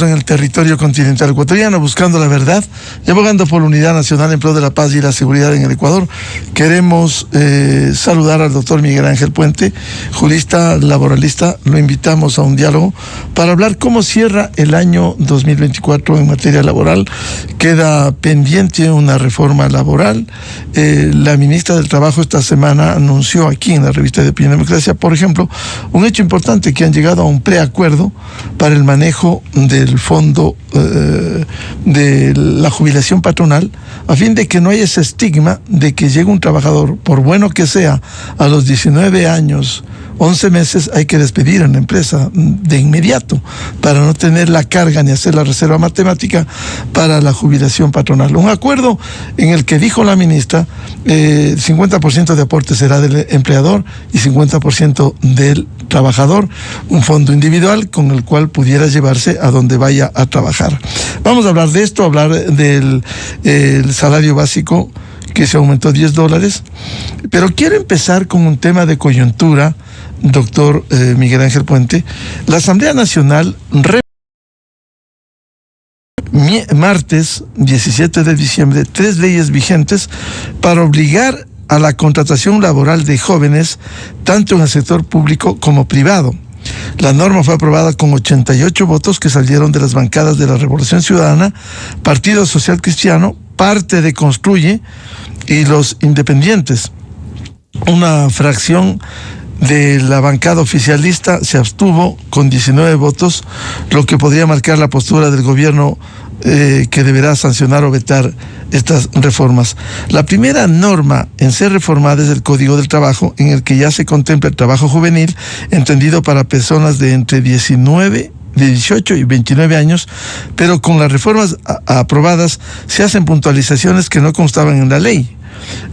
En el territorio continental ecuatoriano, buscando la verdad y abogando por la unidad nacional en pro de la paz y la seguridad en el Ecuador. Queremos saludar al doctor Miguel Ángel Puente, jurista laboralista. Lo invitamos a un diálogo para hablar cómo cierra el año 2024 en materia laboral. Queda pendiente una reforma laboral. La ministra del Trabajo esta semana anunció aquí en la revista de Opinión y Democracia, por ejemplo, un hecho importante, que han llegado a un preacuerdo para el manejo del fondo de la jubilación patronal, a fin de que no haya ese estigma de que llegue un trabajador, por bueno que sea, a los 19 años, 11 meses, hay que despedir en la empresa de inmediato para no tener la carga ni hacer la reserva matemática para la jubilación patronal. Un acuerdo en el que dijo la ministra, 50% de aporte será del empleador y 50% del trabajador, un fondo individual con el cual pudiera llevarse a donde vaya a trabajar. Vamos a hablar de esto, hablar del el salario básico que se aumentó $10, pero quiero empezar con un tema de coyuntura, doctor Miguel Ángel Puente. La Asamblea Nacional martes 17 de diciembre 3 leyes vigentes para obligar a la contratación laboral de jóvenes, tanto en el sector público como privado. La norma fue aprobada con 88 votos que salieron de las bancadas de la Revolución Ciudadana, Partido Social Cristiano, parte de Construye y los independientes. Una fracción de la bancada oficialista se abstuvo con 19 votos, lo que podría marcar la postura del gobierno que deberá sancionar o vetar estas reformas. La primera norma en ser reformada es el Código del Trabajo, en el que ya se contempla el trabajo juvenil, entendido para personas de entre 18 y 29 años, pero con las reformas aprobadas se hacen puntualizaciones que no constaban en la ley.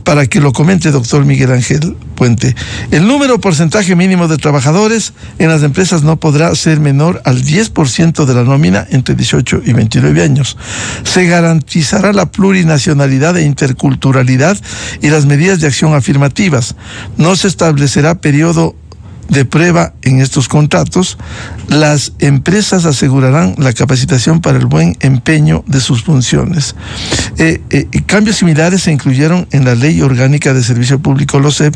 Para que lo comente doctor Miguel Ángel Puente. El número porcentaje mínimo de trabajadores en las empresas no podrá ser menor al 10% de la nómina entre 18 y 29 años. Se garantizará la plurinacionalidad e interculturalidad y las medidas de acción afirmativas. No se establecerá periodo de prueba en estos contratos. Las empresas asegurarán la capacitación para el buen empeño de sus funciones. Cambios similares se incluyeron en la Ley Orgánica de Servicio Público, LOSEP,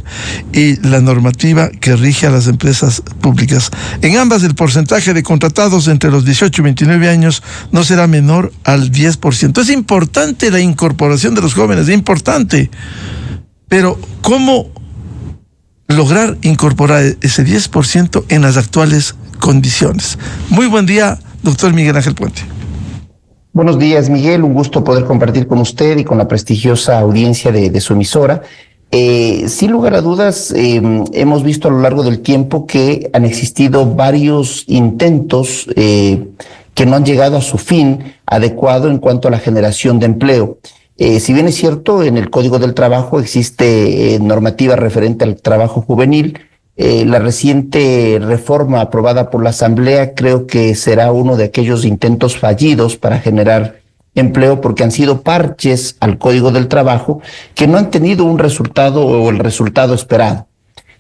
y la normativa que rige a las empresas públicas. En ambas, el porcentaje de contratados entre los 18 y 29 años no será menor al 10%. Es importante la incorporación de los jóvenes, es importante, pero ¿cómo lograr incorporar ese 10% en las actuales condiciones? Muy buen día, doctor Miguel Ángel Puente. Buenos días, Miguel. Un gusto poder compartir con usted y con la prestigiosa audiencia de su emisora. Sin lugar a dudas, hemos visto a lo largo del tiempo que han existido varios intentos que no han llegado a su fin adecuado en cuanto a la generación de empleo. Si bien es cierto, en el Código del Trabajo existe normativa referente al trabajo juvenil, la reciente reforma aprobada por la Asamblea creo que será uno de aquellos intentos fallidos para generar empleo, porque han sido parches al Código del Trabajo que no han tenido un resultado o el resultado esperado.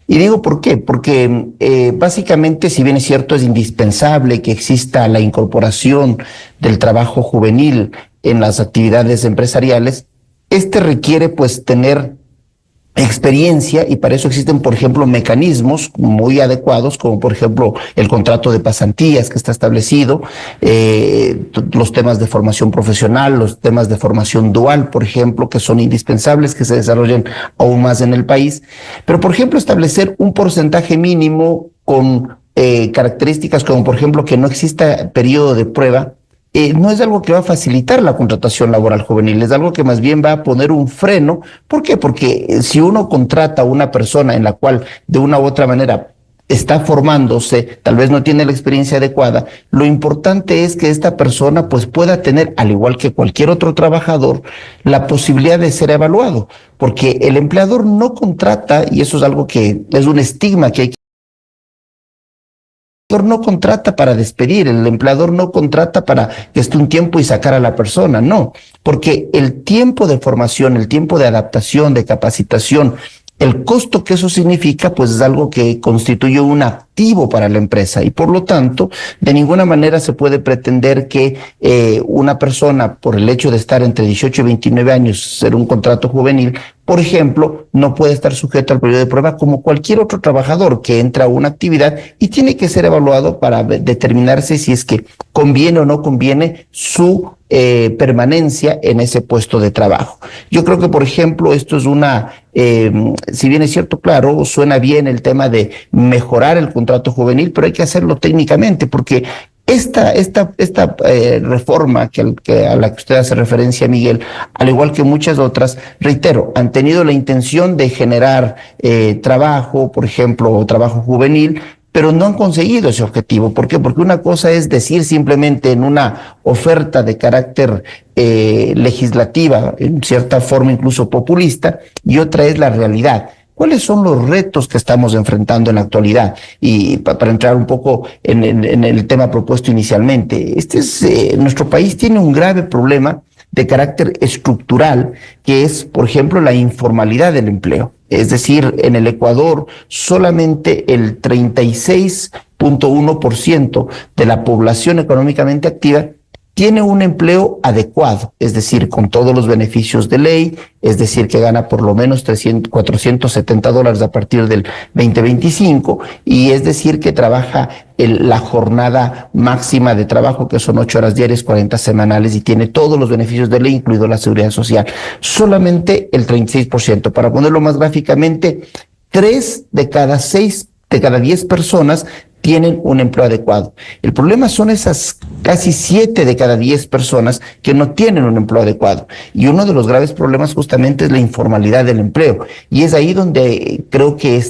Y digo ¿por qué? Porque básicamente, si bien es cierto, es indispensable que exista la incorporación del trabajo juvenil en las actividades empresariales, este requiere pues tener experiencia, y para eso existen, por ejemplo, mecanismos muy adecuados, como por ejemplo el contrato de pasantías que está establecido, los temas de formación profesional, los temas de formación dual, por ejemplo, que son indispensables que se desarrollen aún más en el país. Pero, por ejemplo, establecer un porcentaje mínimo con características como, por ejemplo, que no exista periodo de prueba, no es algo que va a facilitar la contratación laboral juvenil, es algo que más bien va a poner un freno. ¿Por qué? Porque si uno contrata a una persona en la cual de una u otra manera está formándose, tal vez no tiene la experiencia adecuada, lo importante es que esta persona pues pueda tener, al igual que cualquier otro trabajador, la posibilidad de ser evaluado, porque el empleador no contrata, y eso es algo que es un estigma que hay. El empleador no contrata para despedir, el empleador no contrata para que esté un tiempo y sacar a la persona, no, porque el tiempo de formación, el tiempo de adaptación, de capacitación El costo que eso significa, pues es algo que constituye un activo para la empresa y por lo tanto, de ninguna manera se puede pretender que una persona, por el hecho de estar entre 18 y 29 años, ser un contrato juvenil, por ejemplo, no puede estar sujeto al periodo de prueba como cualquier otro trabajador que entra a una actividad y tiene que ser evaluado para determinarse si es que conviene o no conviene su permanencia en ese puesto de trabajo. Yo creo que, por ejemplo, esto es si bien es cierto, claro, suena bien el tema de mejorar el contrato juvenil, pero hay que hacerlo técnicamente, porque esta reforma a la que usted hace referencia, Miguel, al igual que muchas otras, reitero, han tenido la intención de generar trabajo, por ejemplo, o trabajo juvenil, pero no han conseguido ese objetivo. ¿Por qué? Porque una cosa es decir simplemente en una oferta de carácter legislativa, en cierta forma incluso populista, y otra es la realidad. ¿Cuáles son los retos que estamos enfrentando en la actualidad? Y para entrar un poco en el tema propuesto inicialmente, nuestro país tiene un grave problema de carácter estructural, que es, por ejemplo, la informalidad del empleo. Es decir, en el Ecuador solamente el 36.1% de la población económicamente activa tiene un empleo adecuado, es decir, con todos los beneficios de ley, es decir, que gana por lo menos $470 a partir del 2025, y es decir, que trabaja la jornada máxima de trabajo, que son 8 horas diarias, 40 semanales, y tiene todos los beneficios de ley, incluido la seguridad social. Solamente el 36%. Para ponerlo más gráficamente, 3 de cada 10 personas tienen un empleo adecuado. El problema son esas casi 7 de cada 10 personas que no tienen un empleo adecuado. Y uno de los graves problemas justamente es la informalidad del empleo. Y es ahí donde creo que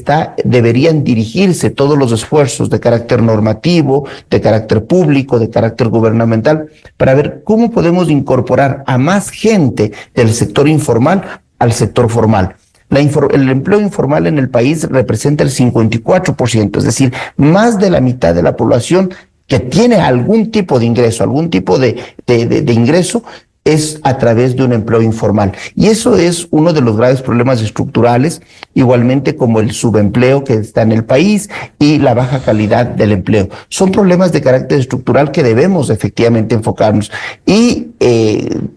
deberían dirigirse todos los esfuerzos de carácter normativo, de carácter público, de carácter gubernamental, para ver cómo podemos incorporar a más gente del sector informal al sector formal. El empleo informal en el país representa el 54%, es decir, más de la mitad de la población que tiene algún tipo de ingreso, algún tipo de ingreso, es a través de un empleo informal. Y eso es uno de los graves problemas estructurales, igualmente como el subempleo que está en el país y la baja calidad del empleo. Son problemas de carácter estructural que debemos efectivamente enfocarnos. Y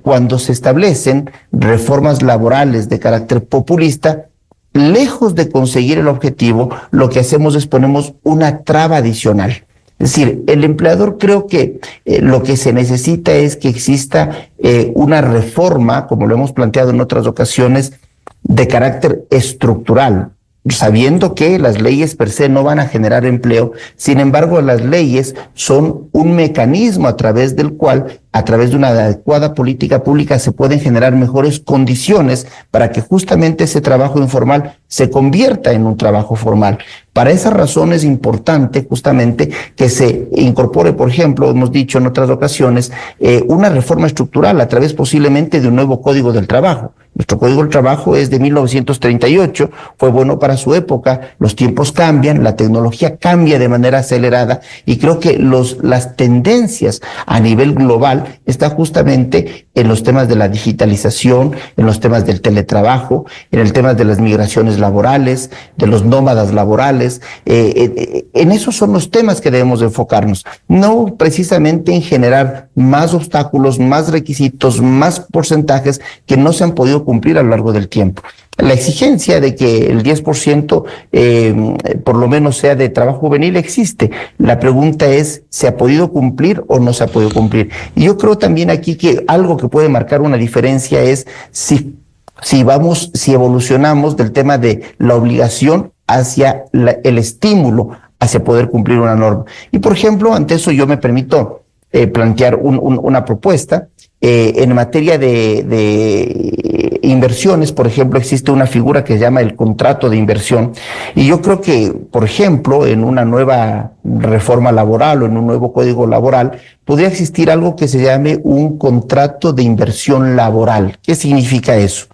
cuando se establecen reformas laborales de carácter populista, lejos de conseguir el objetivo, lo que hacemos es ponemos una traba adicional. Es decir, el empleador, creo que lo que se necesita es que exista una reforma, como lo hemos planteado en otras ocasiones, de carácter estructural, sabiendo que las leyes per se no van a generar empleo. Sin embargo, las leyes son un mecanismo a través del cual, a través de una adecuada política pública, se pueden generar mejores condiciones para que justamente ese trabajo informal se convierta en un trabajo formal. Para esa razón es importante justamente que se incorpore, por ejemplo, hemos dicho en otras ocasiones, una reforma estructural a través posiblemente de un nuevo Código del Trabajo. Nuestro Código del Trabajo es de 1938, fue bueno para su época, los tiempos cambian, la tecnología cambia de manera acelerada y creo que las tendencias a nivel global están justamente en los temas de la digitalización, en los temas del teletrabajo, en el tema de las migraciones laborales, de los nómadas laborales. En esos son los temas que debemos enfocarnos, no precisamente en generar más obstáculos, más requisitos, más porcentajes que no se han podido cumplir a lo largo del tiempo. La exigencia de que el 10% por lo menos sea de trabajo juvenil existe. La pregunta es, ¿se ha podido cumplir o no se ha podido cumplir? Y yo creo también aquí que algo que puede marcar una diferencia es si evolucionamos del tema de la obligación hacia el estímulo, hacia poder cumplir una norma. Y por ejemplo, ante eso yo me permito plantear una propuesta. En materia de inversiones, por ejemplo, existe una figura que se llama el contrato de inversión. Y yo creo que, por ejemplo, en una nueva reforma laboral o en un nuevo código laboral, podría existir algo que se llame un contrato de inversión laboral. ¿Qué significa eso?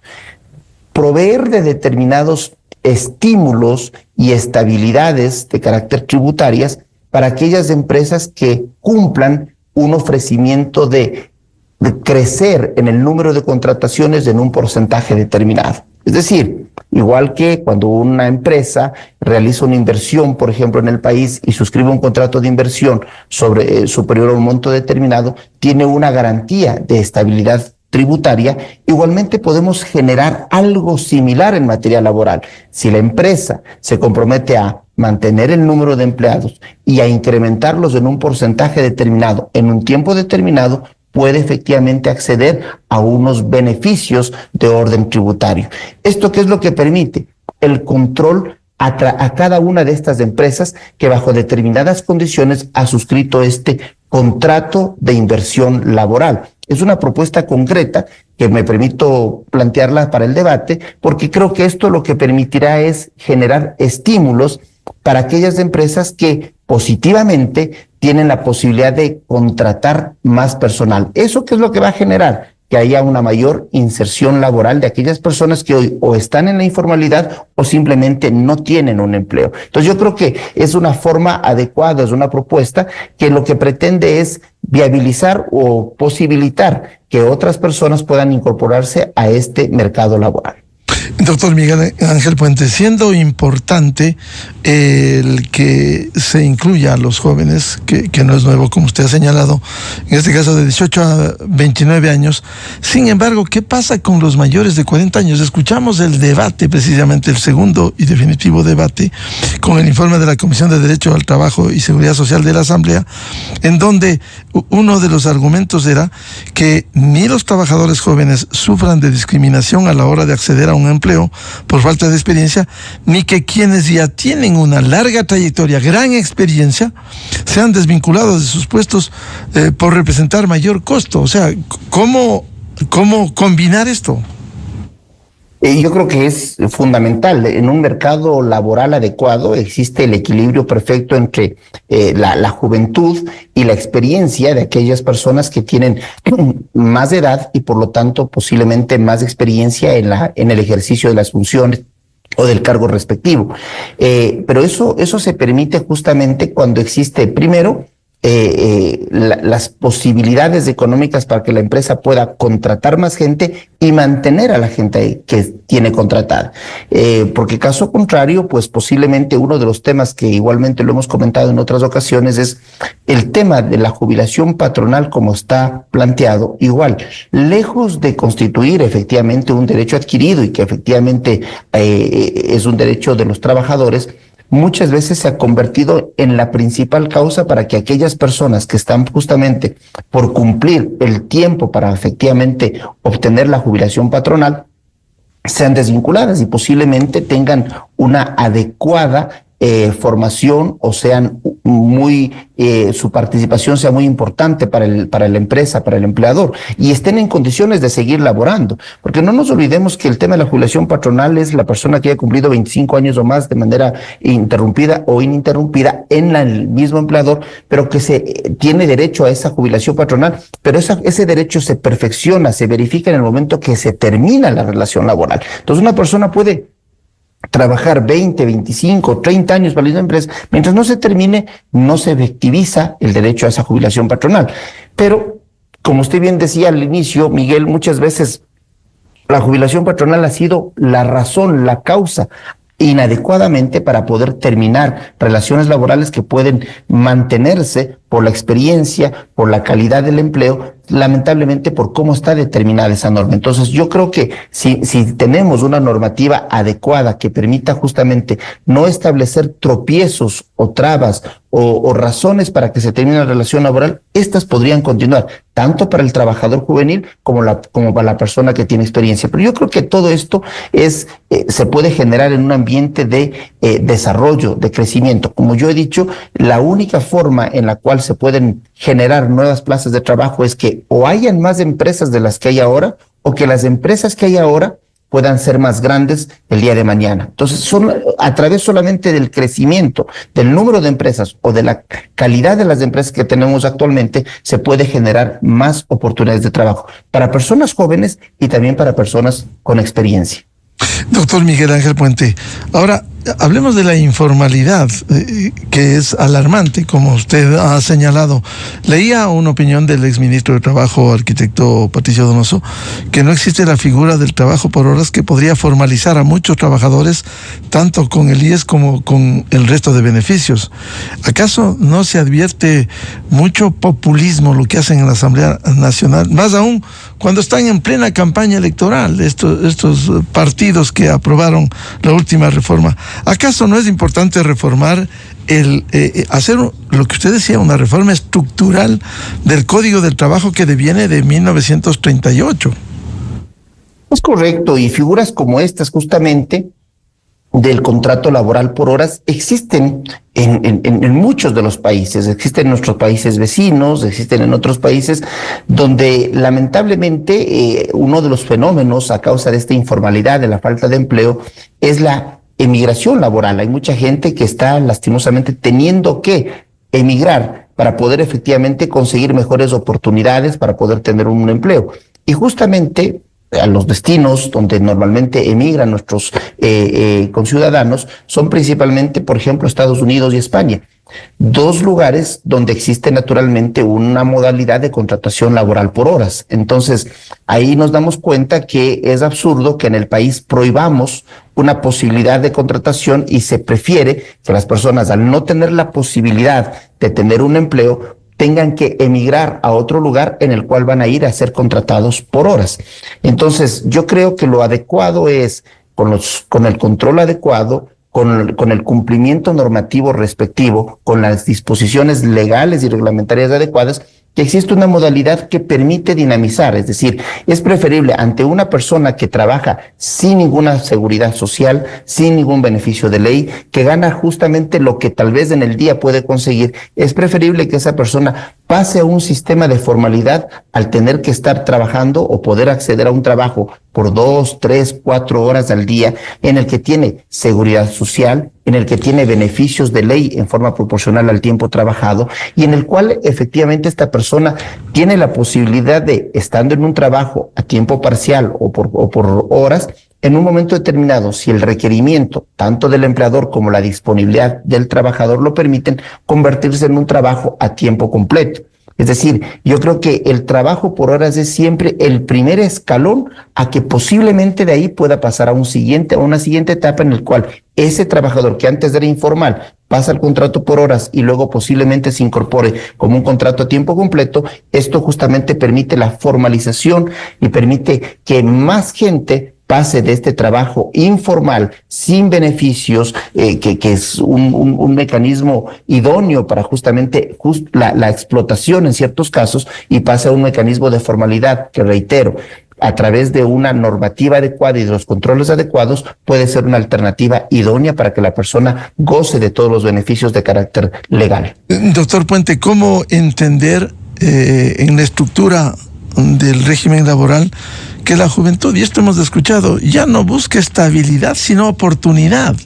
Proveer de determinados estímulos y estabilidades de carácter tributarias para aquellas empresas que cumplan un ofrecimiento de crecer en el número de contrataciones en un porcentaje determinado. Es decir, Igual que cuando una empresa realiza una inversión, por ejemplo, en el país y suscribe un contrato de inversión superior a un monto determinado, tiene una garantía de estabilidad tributaria. Igualmente podemos generar algo similar en materia laboral. Si la empresa se compromete a mantener el número de empleados y a incrementarlos en un porcentaje determinado, en un tiempo determinado, puede efectivamente acceder a unos beneficios de orden tributario. ¿Esto qué es lo que permite? El control a cada una de estas empresas que bajo determinadas condiciones ha suscrito este contrato de inversión laboral. Es una propuesta concreta que me permito plantearla para el debate, porque creo que esto lo que permitirá es generar estímulos para aquellas empresas que positivamente tienen la posibilidad de contratar más personal. ¿Eso qué es lo que va a generar? Que haya una mayor inserción laboral de aquellas personas que hoy o están en la informalidad o simplemente no tienen un empleo. Entonces yo creo que es una forma adecuada, es una propuesta que lo que pretende es viabilizar o posibilitar que otras personas puedan incorporarse a este mercado laboral. Doctor Miguel Ángel Puente, siendo importante el que se incluya a los jóvenes, que no es nuevo, como usted ha señalado, en este caso de 18 a 29 años, sin embargo, ¿qué pasa con los mayores de 40 años? Escuchamos el debate, precisamente el segundo y definitivo debate, con el informe de la Comisión de Derecho al Trabajo y Seguridad Social de la Asamblea, en donde uno de los argumentos era que ni los trabajadores jóvenes sufran de discriminación a la hora de acceder a un empleo por falta de experiencia, ni que quienes ya tienen una larga trayectoria, gran experiencia, sean desvinculados de sus puestos por representar mayor costo. O sea, ¿cómo combinar esto? Yo creo que es fundamental. En un mercado laboral adecuado existe el equilibrio perfecto entre la juventud y la experiencia de aquellas personas que tienen más edad y por lo tanto posiblemente más experiencia en el ejercicio de las funciones o del cargo respectivo. Pero eso se permite justamente cuando existe, primero, las posibilidades económicas para que la empresa pueda contratar más gente y mantener a la gente que tiene contratada. Porque caso contrario, pues posiblemente uno de los temas que igualmente lo hemos comentado en otras ocasiones es el tema de la jubilación patronal como está planteado. Igual, lejos de constituir efectivamente un derecho adquirido y que efectivamente es un derecho de los trabajadores, muchas veces se ha convertido en la principal causa para que aquellas personas que están justamente por cumplir el tiempo para efectivamente obtener la jubilación patronal sean desvinculadas y posiblemente tengan una adecuada formación o sean su participación sea muy importante para la empresa, para el empleador, y estén en condiciones de seguir laborando. Porque no nos olvidemos que el tema de la jubilación patronal es la persona que haya cumplido 25 años o más de manera interrumpida o ininterrumpida en el mismo empleador, pero que se tiene derecho a esa jubilación patronal, pero ese derecho se perfecciona, se verifica en el momento que se termina la relación laboral. Entonces una persona puede trabajar 20, 25, 30 años para la misma empresa, mientras no se termine, no se efectiviza el derecho a esa jubilación patronal. Pero, como usted bien decía al inicio, Miguel, muchas veces la jubilación patronal ha sido la razón, la causa inadecuadamente para poder terminar relaciones laborales que pueden mantenerse por la experiencia, por la calidad del empleo, lamentablemente por cómo está determinada esa norma. Entonces yo creo que si tenemos una normativa adecuada que permita justamente no establecer tropiezos o trabas o razones para que se termine la relación laboral, estas podrían continuar, tanto para el trabajador juvenil como para la persona que tiene experiencia. Pero yo creo que todo esto se puede generar en un ambiente de desarrollo, de crecimiento. Como yo he dicho, la única forma en la cual se pueden generar nuevas plazas de trabajo es que o hayan más empresas de las que hay ahora, o que las empresas que hay ahora puedan ser más grandes el día de mañana. Entonces, a través solamente del crecimiento del número de empresas o de la calidad de las empresas que tenemos actualmente, se puede generar más oportunidades de trabajo para personas jóvenes y también para personas con experiencia. Doctor Miguel Ángel Puente, ahora hablemos de la informalidad, que es alarmante, como usted ha señalado. Leía una opinión del exministro de Trabajo, arquitecto Patricio Donoso, que no existe la figura del trabajo por horas que podría formalizar a muchos trabajadores, tanto con el IES como con el resto de beneficios. ¿Acaso no se advierte mucho populismo lo que hacen en la Asamblea Nacional? Más aún cuando están en plena campaña electoral, estos partidos que aprobaron la última reforma. ¿Acaso no es importante reformar hacer lo que usted decía, una reforma estructural del Código del Trabajo que deviene de 1938? Es correcto, y figuras como estas justamente del contrato laboral por horas existen en muchos de los países, existen en nuestros países vecinos, existen en otros países donde lamentablemente uno de los fenómenos a causa de esta informalidad, de la falta de empleo, es la emigración laboral. Hay mucha gente que está lastimosamente teniendo que emigrar para poder efectivamente conseguir mejores oportunidades, para poder tener un empleo. Y justamente a los destinos donde normalmente emigran nuestros conciudadanos son principalmente, por ejemplo, Estados Unidos y España. Dos lugares donde existe naturalmente una modalidad de contratación laboral por horas. Entonces, ahí nos damos cuenta que es absurdo que en el país prohibamos una posibilidad de contratación y se prefiere que las personas, al no tener la posibilidad de tener un empleo, tengan que emigrar a otro lugar en el cual van a ir a ser contratados por horas. Entonces, yo creo que lo adecuado es, con el control adecuado, con el cumplimiento normativo respectivo, con las disposiciones legales y reglamentarias adecuadas, que existe una modalidad que permite dinamizar. Es decir, es preferible ante una persona que trabaja sin ninguna seguridad social, sin ningún beneficio de ley, que gana justamente lo que tal vez en el día puede conseguir, es preferible que esa persona pase a un sistema de formalidad al tener que estar trabajando o poder acceder a un trabajo por 2, 3, 4 horas al día, en el que tiene seguridad social, en el que tiene beneficios de ley en forma proporcional al tiempo trabajado, y en el cual efectivamente esta persona tiene la posibilidad de, estando en un trabajo a tiempo parcial o por horas, en un momento determinado, si el requerimiento tanto del empleador como la disponibilidad del trabajador lo permiten, convertirse en un trabajo a tiempo completo. Es decir, yo creo que el trabajo por horas es siempre el primer escalón a que posiblemente de ahí pueda pasar a una siguiente etapa en el cual ese trabajador que antes era informal pasa al contrato por horas y luego posiblemente se incorpore como un contrato a tiempo completo. Esto justamente permite la formalización y permite que más gente pase de este trabajo informal, sin beneficios, que es un mecanismo idóneo para justamente la explotación en ciertos casos, y pase a un mecanismo de formalidad que, reitero, a través de una normativa adecuada y de los controles adecuados, puede ser una alternativa idónea para que la persona goce de todos los beneficios de carácter legal. Doctor Puente, ¿cómo entender en la estructura del régimen laboral que la juventud, y esto hemos escuchado, ya no busca estabilidad sino oportunidad?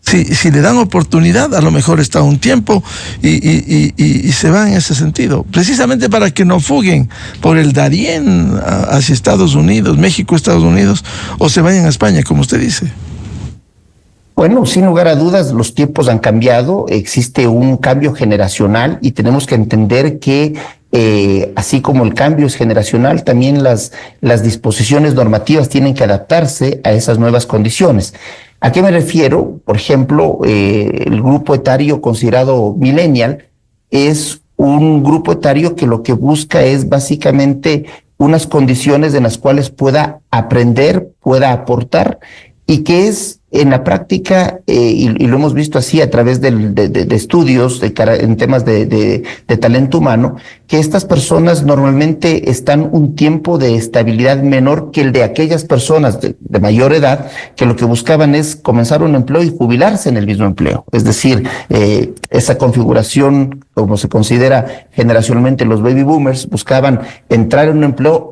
Si le dan oportunidad, a lo mejor está un tiempo y se va en ese sentido, precisamente para que no fuguen por el Darién hacia Estados Unidos, México, Estados Unidos, o se vayan a España, como usted dice. Bueno, sin lugar a dudas, los tiempos han cambiado, existe un cambio generacional y tenemos que entender que así como el cambio es generacional, también las disposiciones normativas tienen que adaptarse a esas nuevas condiciones. ¿A qué me refiero? Por ejemplo, el grupo etario considerado millennial es un grupo etario que lo que busca es básicamente unas condiciones en las cuales pueda aprender, pueda aportar, y que es en la práctica, y lo hemos visto así a través de estudios en temas de talento humano, que estas personas normalmente están un tiempo de estabilidad menor que el de aquellas personas de mayor edad, que lo que buscaban es comenzar un empleo y jubilarse en el mismo empleo. Es decir, esa configuración, como se considera generacionalmente los baby boomers, buscaban entrar en un empleo,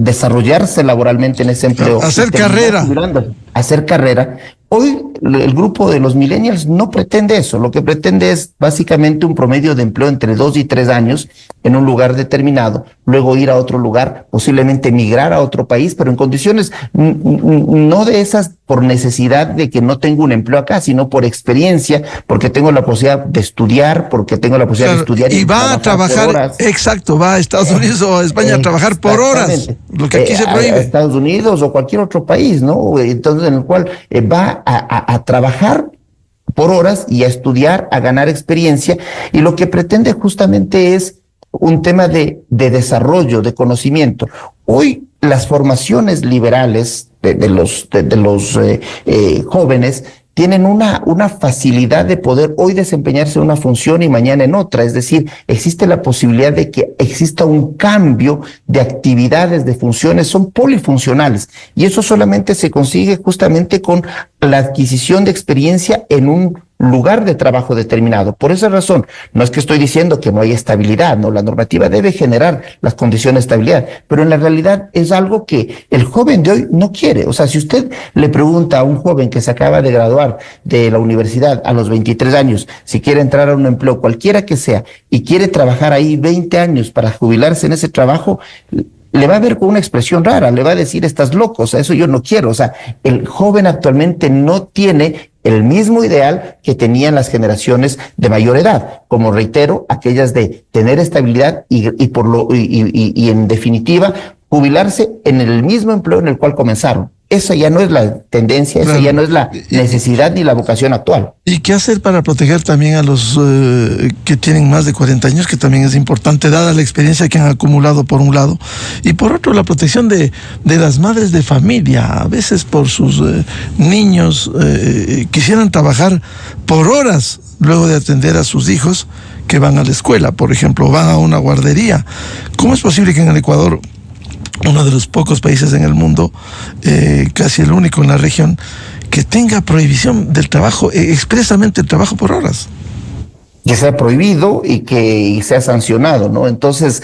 desarrollarse laboralmente en ese empleo, hacer carrera, Hoy el grupo de los millennials no pretende eso, lo que pretende es básicamente un promedio de empleo entre 2 y 3 años en un lugar determinado, luego ir a otro lugar, posiblemente migrar a otro país, pero en condiciones no de esas por necesidad de que no tengo un empleo acá, sino por experiencia, porque tengo la posibilidad de estudiar, porque tengo la posibilidad de estudiar y va a trabajar, exacto, va a Estados Unidos o a España a trabajar por horas, lo que aquí se prohíbe. A Estados Unidos o cualquier otro país, ¿no? Entonces, en el cual va a trabajar por horas y a estudiar, a ganar experiencia, y lo que pretende justamente es un tema de desarrollo, de conocimiento. Hoy las formaciones liberales de los jóvenes tienen una facilidad de poder hoy desempeñarse en una función y mañana en otra. Es decir, existe la posibilidad de que exista un cambio de actividades, de funciones, son polifuncionales. Y eso solamente se consigue justamente con la adquisición de experiencia en un lugar de trabajo determinado. Por esa razón, no es que estoy diciendo que no hay estabilidad, no, la normativa debe generar las condiciones de estabilidad, pero en la realidad es algo que el joven de hoy no quiere. O sea, si usted le pregunta a un joven que se acaba de graduar de la universidad a los 23 años, si quiere entrar a un empleo, cualquiera que sea, y quiere trabajar ahí 20 años para jubilarse en ese trabajo, le va a ver con una expresión rara, le va a decir, estás loco, o sea, eso yo no quiero. O sea, el joven actualmente no tiene el mismo ideal que tenían las generaciones de mayor edad, como reitero, aquellas de tener estabilidad y en definitiva jubilarse en el mismo empleo en el cual comenzaron. Esa ya no es la tendencia, esa ya no es la necesidad ni la vocación actual. ¿Y qué hacer para proteger también a los que tienen más de 40 años, que también es importante, dada la experiencia que han acumulado por un lado? Y por otro, la protección de las madres de familia. A veces por sus niños quisieran trabajar por horas luego de atender a sus hijos que van a la escuela, por ejemplo, o van a una guardería. ¿Cómo es posible que en el Ecuador, uno de los pocos países en el mundo, casi el único en la región, que tenga prohibición del trabajo, expresamente el trabajo por horas? Que sea prohibido y que sea sancionado, ¿no? Entonces,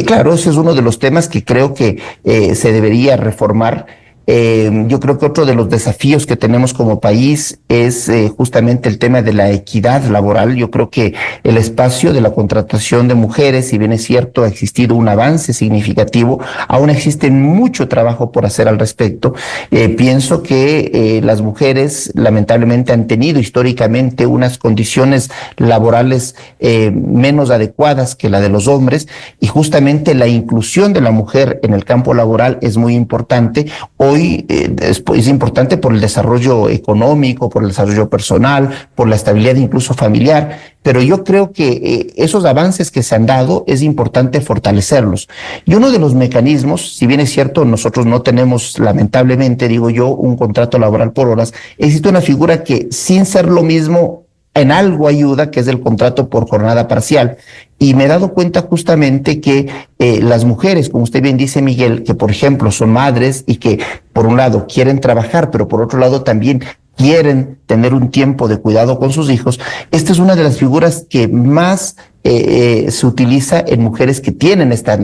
claro, ese es uno de los temas que creo que se debería reformar. Yo creo que otro de los desafíos que tenemos como país es justamente el tema de la equidad laboral. Yo creo que el espacio de la contratación de mujeres, si bien es cierto, ha existido un avance significativo, aún existe mucho trabajo por hacer al respecto. Pienso que las mujeres lamentablemente han tenido históricamente unas condiciones laborales menos adecuadas que la de los hombres, y justamente la inclusión de la mujer en el campo laboral es muy importante. Hoy es importante por el desarrollo económico, por el desarrollo personal, por la estabilidad incluso familiar, pero yo creo que esos avances que se han dado es importante fortalecerlos. Y uno de los mecanismos, si bien es cierto, nosotros no tenemos, lamentablemente, digo yo, un contrato laboral por horas, existe una figura que, sin ser lo mismo, en algo ayuda, que es el contrato por jornada parcial. Y me he dado cuenta justamente que las mujeres, como usted bien dice, Miguel, que por ejemplo son madres y que por un lado quieren trabajar, pero por otro lado también quieren tener un tiempo de cuidado con sus hijos, esta es una de las figuras que más se utiliza en mujeres que tienen esta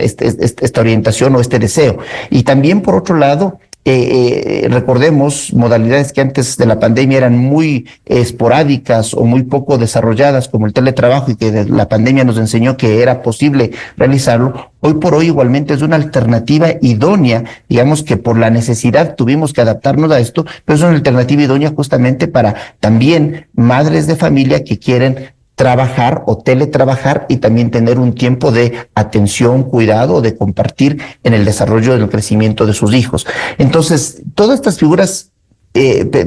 orientación o este deseo. Y también por otro lado, recordemos modalidades que antes de la pandemia eran muy esporádicas o muy poco desarrolladas, como el teletrabajo, y que la pandemia nos enseñó que era posible realizarlo. Hoy por hoy igualmente es una alternativa idónea, digamos que por la necesidad tuvimos que adaptarnos a esto, pero es una alternativa idónea justamente para también madres de familia que quieren trabajar o teletrabajar y también tener un tiempo de atención, cuidado, de compartir en el desarrollo del crecimiento de sus hijos. Entonces, todas estas figuras,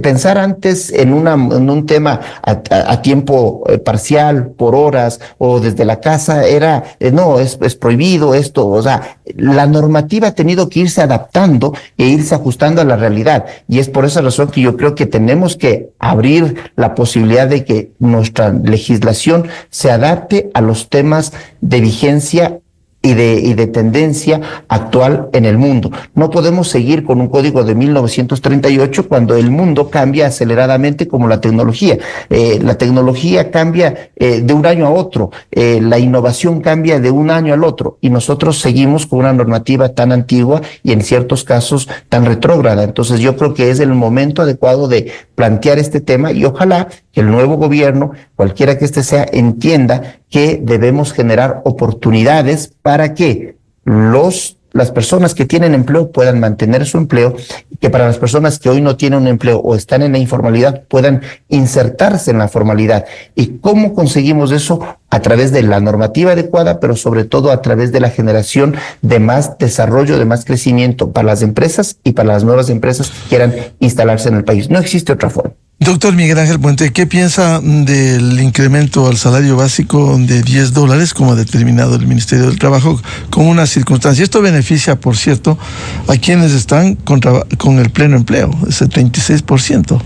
pensar antes en un tema a tiempo parcial, por horas o desde la casa, era, no, es prohibido esto. O sea, la normativa ha tenido que irse adaptando e irse ajustando a la realidad. Y es por esa razón que yo creo que tenemos que abrir la posibilidad de que nuestra legislación se adapte a los temas de vigencia y de tendencia actual en el mundo. No podemos seguir con un código de 1938 cuando el mundo cambia aceleradamente como la tecnología. La tecnología cambia de un año a otro, la innovación cambia de un año al otro y nosotros seguimos con una normativa tan antigua y en ciertos casos tan retrógrada. Entonces yo creo que es el momento adecuado de plantear este tema y ojalá que el nuevo gobierno, cualquiera que este sea, entienda que debemos generar oportunidades para que las personas que tienen empleo puedan mantener su empleo y que para las personas que hoy no tienen un empleo o están en la informalidad puedan insertarse en la formalidad. ¿Y cómo conseguimos eso? A través de la normativa adecuada, pero sobre todo a través de la generación de más desarrollo, de más crecimiento para las empresas y para las nuevas empresas que quieran instalarse en el país. No existe otra forma. Doctor Miguel Ángel Puente, ¿qué piensa del incremento al salario básico de $10, como ha determinado el Ministerio del Trabajo, como una circunstancia? Esto beneficia, por cierto, a quienes están con el pleno empleo, ese 36%.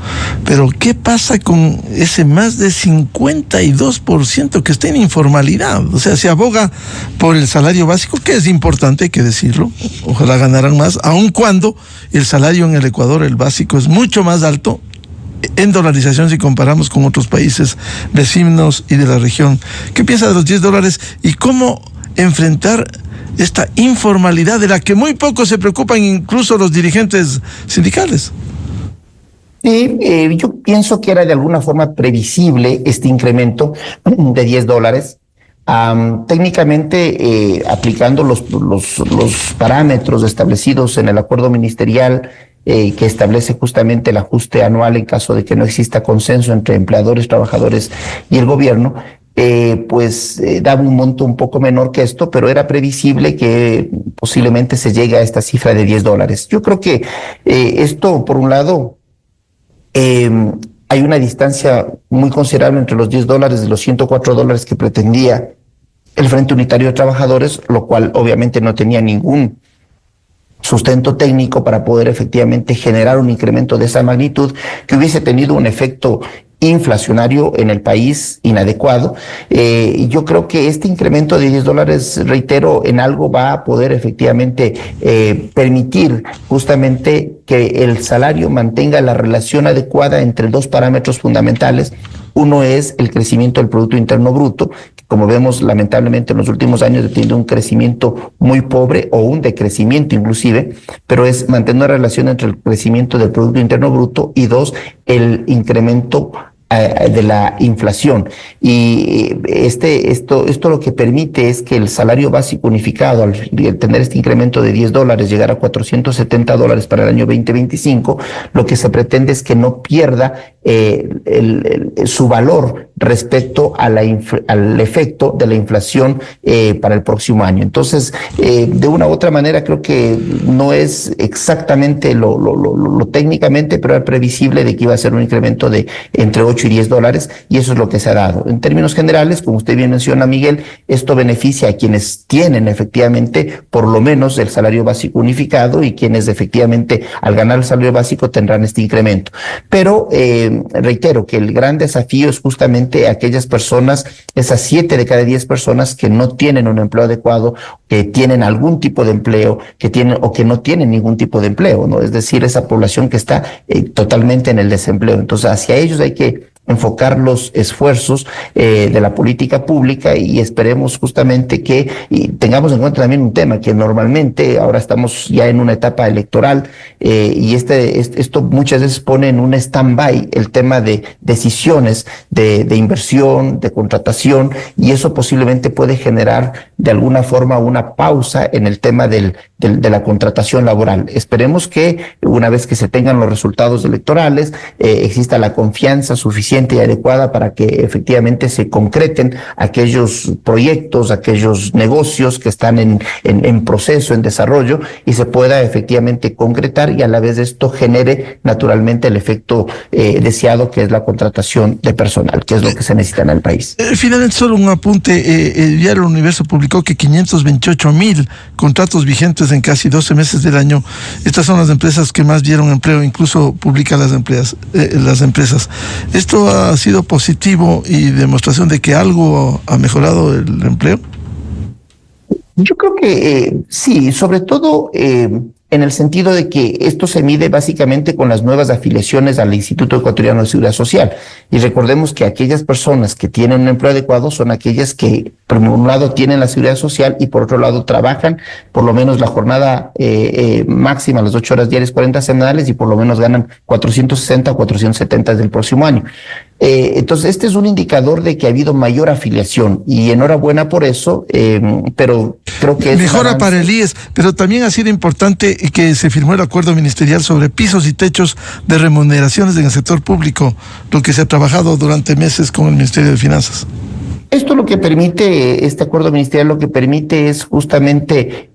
Pero, ¿qué pasa con ese más de 52% que está en informalidad? O sea, se aboga por el salario básico, que es importante, hay que decirlo, ojalá ganaran más, aun cuando el salario en el Ecuador, el básico, es mucho más alto en dolarización si comparamos con otros países vecinos y de la región. ¿Qué piensa de los $10 y cómo enfrentar esta informalidad de la que muy poco se preocupan incluso los dirigentes sindicales? Sí, yo pienso que era de alguna forma previsible este incremento de $10. Técnicamente, aplicando los parámetros establecidos en el acuerdo ministerial que establece justamente el ajuste anual en caso de que no exista consenso entre empleadores, trabajadores y el gobierno, daba un monto un poco menor que esto, pero era previsible que posiblemente se llegue a esta cifra de $10. Yo creo que esto, por un lado, hay una distancia muy considerable entre los $10 y los $104 que pretendía el Frente Unitario de Trabajadores, lo cual obviamente no tenía ningún sustento técnico para poder efectivamente generar un incremento de esa magnitud que hubiese tenido un efecto inflacionario en el país inadecuado. Yo creo que este incremento de $10, reitero, en algo va a poder efectivamente permitir justamente que el salario mantenga la relación adecuada entre dos parámetros fundamentales. Uno es el crecimiento del Producto Interno Bruto, que como vemos lamentablemente en los últimos años ha tenido un crecimiento muy pobre o un decrecimiento inclusive, pero es mantener una relación entre el crecimiento del Producto Interno Bruto y dos, el incremento de la inflación. Y esto lo que permite es que el salario básico unificado, al tener este incremento de $10, llegar a $470 para el año 2025, lo que se pretende es que no pierda su valor respecto a al efecto de la inflación para el próximo año. Entonces, de una u otra manera, creo que no es exactamente lo técnicamente, pero era previsible de que iba a ser un incremento de entre $8 y $10, y eso es lo que se ha dado. En términos generales, como usted bien menciona, Miguel, esto beneficia a quienes tienen efectivamente por lo menos el salario básico unificado y quienes efectivamente al ganar el salario básico tendrán este incremento. Pero reitero que el gran desafío es justamente aquellas personas, esas 7 de cada 10 personas que no tienen un empleo adecuado, que tienen algún tipo de empleo, que tienen o que no tienen ningún tipo de empleo, ¿no? Es decir, esa población que está totalmente en el desempleo. Entonces, hacia ellos hay que enfocar los esfuerzos de la política pública y esperemos justamente que tengamos en cuenta también un tema que normalmente ahora estamos ya en una etapa electoral y esto muchas veces pone en un stand-by el tema de decisiones de inversión, de contratación, y eso posiblemente puede generar de alguna forma una pausa en el tema de la contratación laboral. Esperemos que una vez que se tengan los resultados electorales exista la confianza suficiente y adecuada para que efectivamente se concreten aquellos proyectos, aquellos negocios que están en proceso, en desarrollo, y se pueda efectivamente concretar y a la vez de esto genere naturalmente el efecto deseado, que es la contratación de personal, que es lo que se necesita en el país. Finalmente, solo un apunte. El diario El Universo publicó que 528,000 contratos vigentes en casi 12 meses del año. Estas son las empresas que más dieron empleo, incluso publican las empresas. Esto ha sido positivo y demostración de que algo ha mejorado el empleo. Yo creo que sí, sobre todo en el sentido de que esto se mide básicamente con las nuevas afiliaciones al Instituto Ecuatoriano de Seguridad Social. Y recordemos que aquellas personas que tienen un empleo adecuado son aquellas que, por un lado, tienen la seguridad social y por otro lado, trabajan por lo menos la jornada máxima, las 8 horas diarias, 40 semanales, y por lo menos ganan 460 o 470 del próximo año. Entonces, este es un indicador de que ha habido mayor afiliación y enhorabuena por eso, pero creo que es mejora para el IES, pero también ha sido importante que se firmó el acuerdo ministerial sobre pisos y techos de remuneraciones en el sector público, lo que se ha trabajado durante meses con el Ministerio de Finanzas. Esto lo que permite, este acuerdo ministerial lo que permite es justamente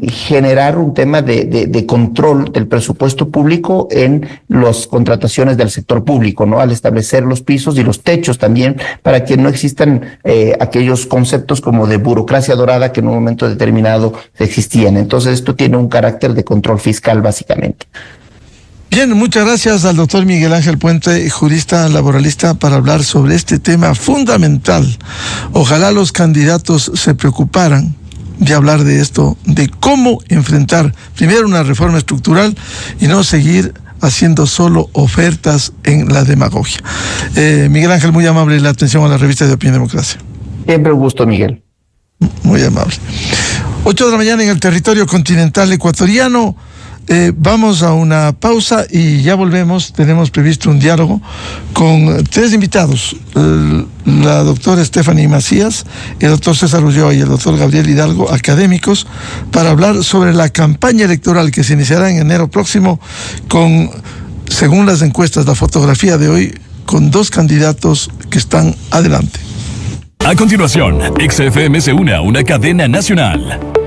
generar un tema de control del presupuesto público en las contrataciones del sector público, ¿no? Al establecer los pisos y los techos también, para que no existan aquellos conceptos como de burocracia dorada que en un momento determinado existían. Entonces esto tiene un carácter de control fiscal básicamente. Bien, muchas gracias al doctor Miguel Ángel Puente, jurista laboralista, para hablar sobre este tema fundamental. Ojalá los candidatos se preocuparan de hablar de esto, de cómo enfrentar primero una reforma estructural y no seguir haciendo solo ofertas en la demagogia. Miguel Ángel, muy amable la atención a la revista de Opinión y Democracia. Siempre un gusto, Miguel. Muy amable. 8 de la mañana en el territorio continental ecuatoriano. Vamos a una pausa y ya volvemos. Tenemos previsto un diálogo con 3 invitados: la doctora Stephanie Macías, el doctor César Ulloa y el doctor Gabriel Hidalgo, académicos, para hablar sobre la campaña electoral que se iniciará en enero próximo con, según las encuestas, la fotografía de hoy, con 2 candidatos que están adelante. A continuación, XFM se une a una cadena nacional.